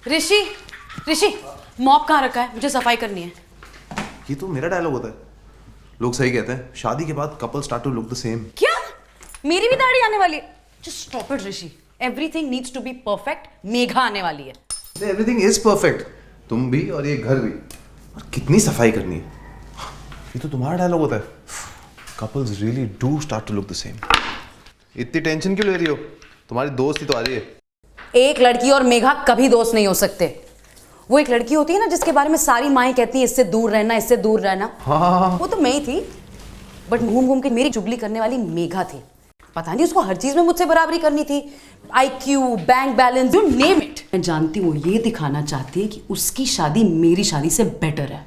ऋषि ऋषि mop कहाँ रखा है? मुझे सफाई करनी है। ये तो मेरा डायलॉग होता है। लोग सही कहते हैं, शादी के बाद couple start to look the same. क्या? मेरी भी दाढ़ी आने वाली है? Just stop it Rishi. Everything needs to be perfect. Megha आने वाली है। एवरीथिंग इज परफेक्ट, तुम भी और ये घर भी। और कितनी सफाई करनी है, ये तो तुम्हारा डायलॉग होता है। Couples really do start to look the same. इतनी टेंशन क्यों ले रही हो? तुम्हारी दोस्त ही तो आ रही है। एक लड़की और मेघा कभी दोस्त नहीं हो सकते। वो एक लड़की होती है ना जिसके बारे में सारी माएं कहती हैं इससे दूर रहना, इससे दूर रहना। हाँ। वो तो मैं ही थी, बट घूम घूम के मेरी चुगली करने वाली मेघा थी। पता नहीं उसको हर चीज में मुझसे बराबरी करनी थी। IQ, bank balance, you name it. मैं जानती हूँ ये दिखाना चाहती है कि उसकी शादी मेरी शादी से बेटर है।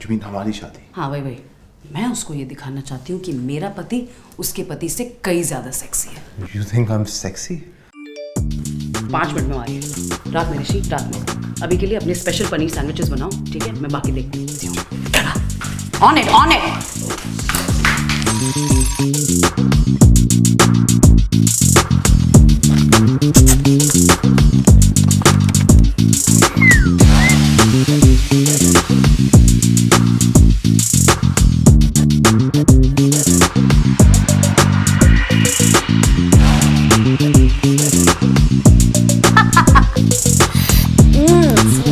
You mean हमारी शादी? हाँ वही। मैं उसको ये दिखाना चाहती हूँ कि मेरा पति उसके पति से कई ज्यादा सेक्सी है। You think I'm sexy? 5 minute में आ रही है। रात में ऋषि, रात में। अभी के लिए अपने स्पेशल पनीर सैंडविचेस बनाओ, ठीक है? मैं बाकी देखती हूँ। On it, on it.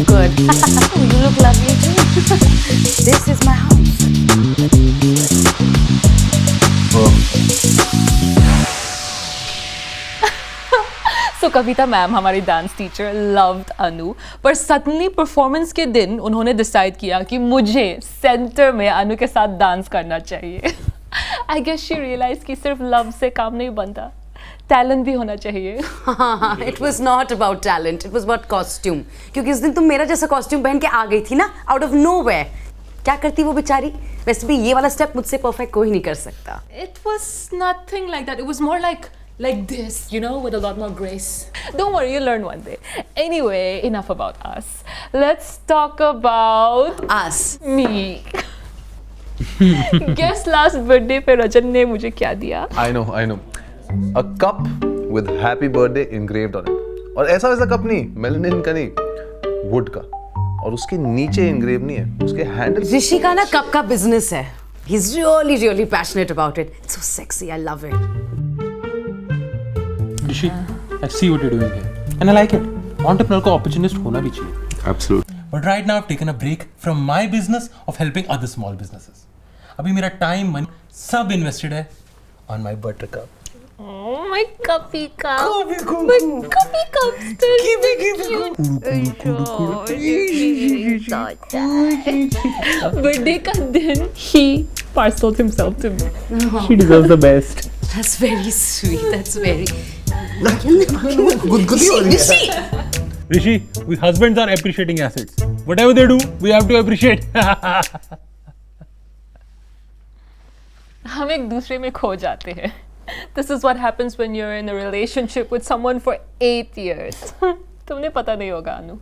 Good. You look lovely too. This is my house. So Kavita ma'am हमारी डांस टीचर लव्ड अनु, पर सडनली परफॉर्मेंस के दिन उन्होंने डिसाइड किया कि मुझे सेंटर में अनु के साथ डांस करना चाहिए। आई गेस शी रियलाइज कि सिर्फ लव से काम नहीं बनता, टैलेंट भी होना चाहिए। It was not about talent. It was about costume. क्योंकि उस दिन तुम मेरा जैसा कॉस्ट्यूम पहन के आ गई थी ना, out of nowhere. क्या करती वो बेचारी? वैसे भी ये वाला स्टेप मुझसे परफेक्ट कोई नहीं कर सकता। It was nothing like that. It was more like this, you know, with a lot more grace. Don't worry, you'll learn one day. Anyway, enough about us. Let's talk about Us. me. Guess last birthday पे रजन ने मुझे क्या दिया? I know. A cup with happy birthday engraved on it. और ऐसा वैसा cup नहीं, melanin का नहीं, वुड का। और उसके नीचे इंग्रेव नहीं है, उसके हैंडल। ऋषि का ना कप का बिजनेस है। He's really passionate about it. It's so sexy. I love it. Rishi, I see what you're doing here, and I like it. Entrepreneur को opportunist होना भी चाहिए. Absolutely. But right now I've taken a break from my business of helping other small businesses. अभी मेरा time, money सब invested है on my buttercup. Oh, my cuppy cup. My cuppy cup still. Birthday का दिन he parceled himself to me. She deserves the best. That's very sweet. That's very. गुदगुदी हो रही है। Rishi, we husbands are appreciating assets. Whatever they do, we have to appreciate. हम एक दूसरे में खो जाते हैं. This is what happens when you're in a relationship with someone for 8 years. तुमने पता नहीं होगा अनु.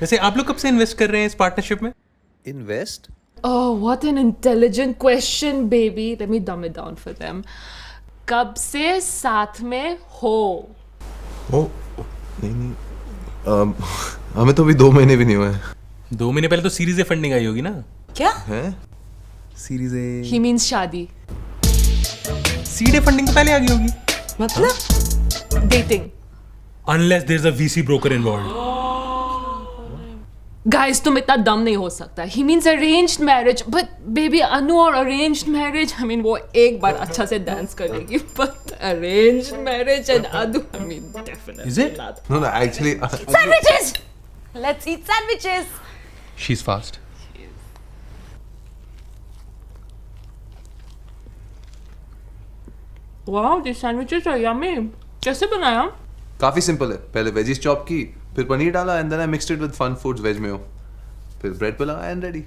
वैसे आप लोग कब से इन्वेस्ट कर रहे हैं इस पार्टनरशिप में? Invest? Oh, what an intelligent question, baby. Let me dumb it down for them. कब से साथ में हो? ओ, नहीं। हमें तो अभी 2 महीने भी नहीं हुए हैं। 2 महीने पहले तो सीरीज ए फंडिंग आई होगी ना? क्या? हैं? Series A. He means शादी. सीड ए फंडिंग तो पहले आ गई होगी. मतलब? Dating. Unless there's a VC broker involved. Guys, तुम इतना दम नहीं हो सकता. He means arranged marriage. But baby, Anu और arranged marriage, I mean, वो एक बार अच्छा से dance करेगी. But arranged marriage and Anu, I mean, definitely Is it? not. No, actually. Sandwiches! Let's eat sandwiches. She's fast. Wow, these sandwiches are yummy. कैसे बनाया? काफी simple है। पहले वेजीज चॉप की, फिर पनीर डाला and then I mixed it with Fun Foods veg mayo, फिर ब्रेड पे लगा and ready.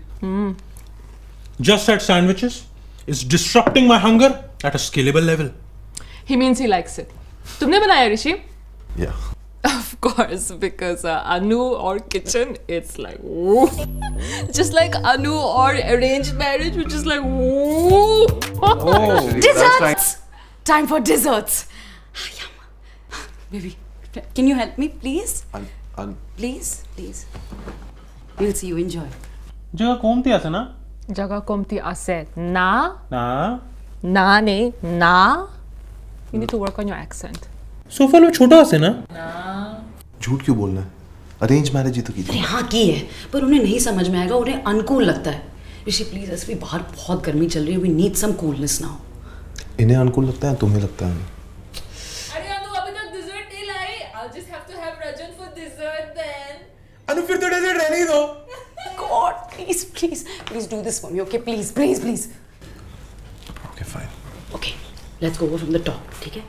Just that sandwiches is disrupting my hunger at a scalable level. He means he likes it. तुमने बनाया ऋषि? या Of course, because Anu or kitchen, it's like woo. Just like Anu or arranged marriage, which is like woo. Desserts! Time for desserts. Yum. Baby, can you help me, please? Please, please. We'll see you. Enjoy. जगह कोमती আছে না? जगह कोमती आसे ना না। ना ने ना. You need to work on your accent. Sofa লো ছোট আছে না? झूठ क्यों बोलना है? अरेंज मैरिज ही तो की थी। अरे हाँ की है, पर उन्हें नहीं समझ में आएगा, उन्हें अनकूल लगता है. ऋषि प्लीज, ऐसे भी बाहर बहुत गर्मी चल रही है. We need some coolness now. इन्हें अनुकूल लगता है, तुम्हें लगता है? अरे अनु अभी तक डिजर्ट नहीं लाई. I'll just have to have Rajan for dessert then. अनु फिर तो डेजर्ट रहने ही दो. God, please, please, please do this for me, okay? Please, please, please. Okay, fine. Okay, let's go over from the top, ठीक है?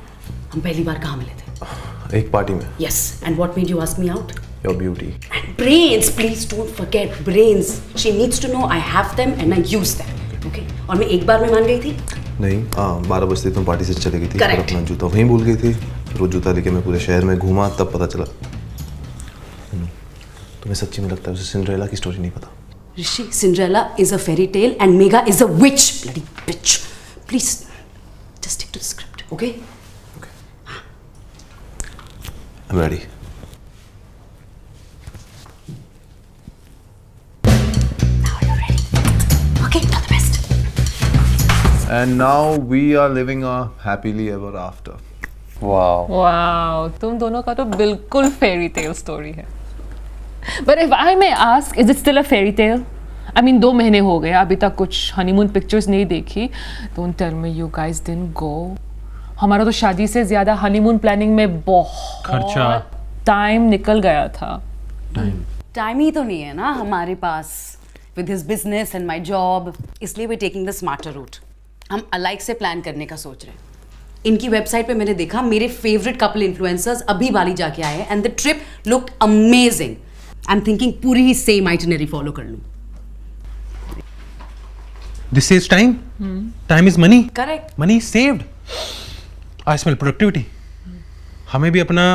हम पहली बार कहाँ मिले थे? एक पार्टी में। Yes, and what made you ask me out? Your beauty. And brains, please don't forget brains. She needs to know I have them and I use them, okay? और मैं एक बार में मान गई थी? नहीं, 12 बजते तुम पार्टी से चली गई थी। Correct. और अपना जूता वहीं भूल गई थी। फिर वो जूता लेके मैं पूरे शहर में घूमा, तब पता चला। तुम्हें सच्ची में लगता है उसे सिंड्रेला की स्टोरी नहीं पता? Rishi, Cinderella is a fairy tale and Megha is a witch. Bloody bitch. Please, just stick to the script, okay? Okay. I'm ready. Now you're ready. Okay, all the best. And now we are living a happily ever after. Wow. Wow, तुम दोनों का तो बिल्कुल fairy tale story है. But if I may ask, is it still a fairy tale? I mean, 2 महीने हो गए, अभी तक कुछ honeymoon pictures नहीं देखी. Don't tell me you guys didn't go. हमारा तो शादी से ज़्यादा honeymoon planning में बहुत खर्चा. टाइम निकल गया था. टाइम ही तो नहीं है ना हमारे पास with his business and my job. इसलिए we're taking the smarter route. हम अलग से प्लान करने का सोच रहे हैं. इनकी वेबसाइट पे मैंने देखा मेरे फेवरेट कपल इन्फ्लुएंसर्स अभी बाली जाके आए हैं and the trip looked amazing. I am thinking पूरी ही सेम आइटिनरी फॉलो कर लूं. This saves time. Time is money. Correct. Money is saved. I smell productivity. हमें भी अपना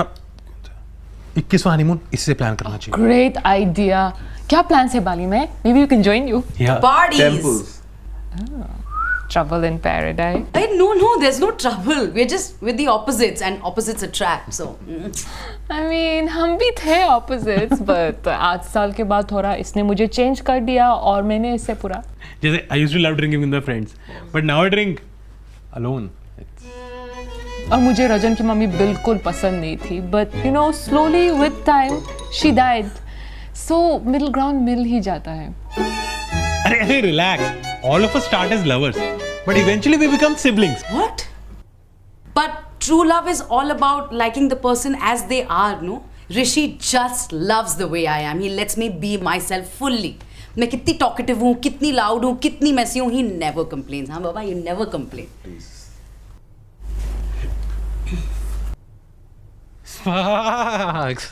21वां हनीमून इससे प्लान करना चाहिए. Great idea. क्या plans है बाली में? Maybe we can join you. Yeah. Parties. Temples. Trouble in paradise. No, there's no trouble. We're just with the opposites and opposites attract. So I mean, हम भी थे opposites, but 8 साल के बाद थोड़ा इसने मुझे change कर दिया और मैंने इससे पूरा. जैसे I used to love drinking with my friends, but now I drink alone. और मुझे रजन की मम्मी बिल्कुल पसंद नहीं थी, but you know, slowly with time she died. So middle ground मिल ही जाता है. अरे relax. All of us start as lovers, but eventually we become siblings. what? But true love is all about liking the person as they are, no? Rishi just loves the way I am. He lets me be myself fully. मैं कितनी talkative हूँ, कितनी loud हूँ, कितनी मैसी हूँ, he never complains. हाँ बाबा, you never complain. Sparks.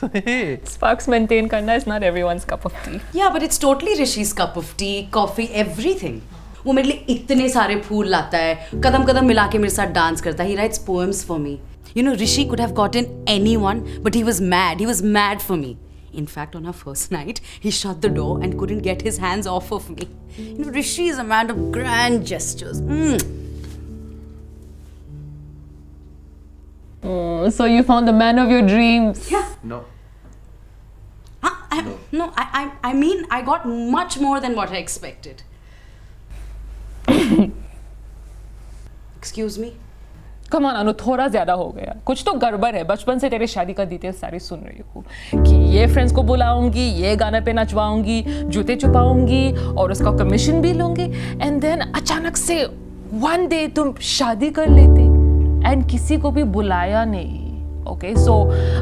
Sparks maintain करना is not everyone's cup of tea. Yeah, but it's totally Rishi's cup of tea, coffee, everything. वो मेरे लिए इतने सारे फूल लाता है, कदम कदम मिला के मेरे साथ डांस करता है. He writes poems for me. You know, Rishi could have gotten anyone, but he was mad. He was mad for me. In fact, on our first night, he shut the door and couldn't get his hands off of me. You know, Rishi is a man of grand gestures. Oh, so you found the man of your dreams. Yeah. No. I mean, I got much more than what I expected. Excuse me? Come on, अनु, थोड़ा ज्यादा हो गया. कुछ तो गड़बड़ है. बचपन से तेरे शादी का डिटेल्स सारी सुन रही हूँ कि ये फ्रेंड्स को बुलाऊंगी, ये गाने पे नचवाऊंगी, जूते छुपाऊंगी और उसका कमीशन भी लूंगी. एंड देन अचानक से वन डे तुम शादी कर लेते एंड किसी को भी बुलाया नहीं. Okay, so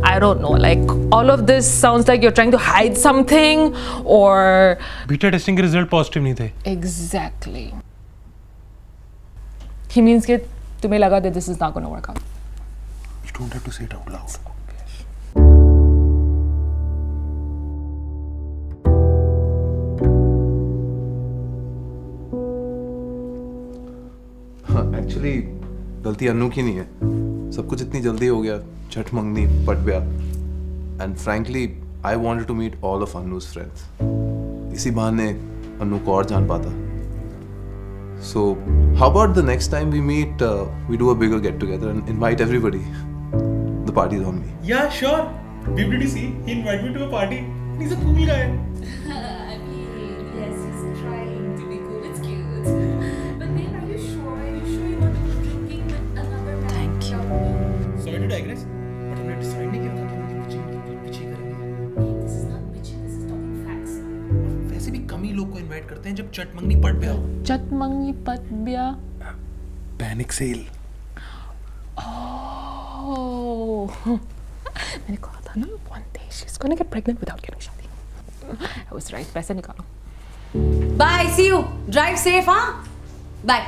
I don't know. Like all of this sounds like you're trying to hide something, or Beta testing के result positive नहीं थे. exactly. He means कि तुम्हें लगा that this is not going to work out. You don't have to say it out loud. Actually गलती अनु की नहीं है. सब कुछ इतनी जल्दी हो गया. छठ मंगनी, पट ब्याह. And frankly I wanted to meet all of Anuj friends. इसी बहाने अनु को और जान पाता. So how about the next time we meet, we do a bigger get together and invite everybody. The party's on me. Yeah, sure. Babe, did you see? He invited me to a party. He's a cool guy. I mean, yes, he's trying to be cool. It's cute. But babe, are you sure? Are you sure you want to go drinking with another man? Thank you. Sorry to digress, but हमने decide नहीं किया था कि हम लोग पीछे करेंगे. This is not bitching, this is talking facts. वैसे भी कम ही लोग को इनवाइट करते हैं जब चट मंगनी पट पे आओ. चटमंगी पतबिया. Panic sale. Oh. मैंने कहा था ना one day she's gonna get pregnant without getting शादी. I was right. पैसे निकालो. Bye, see you. Drive safe, huh? Bye.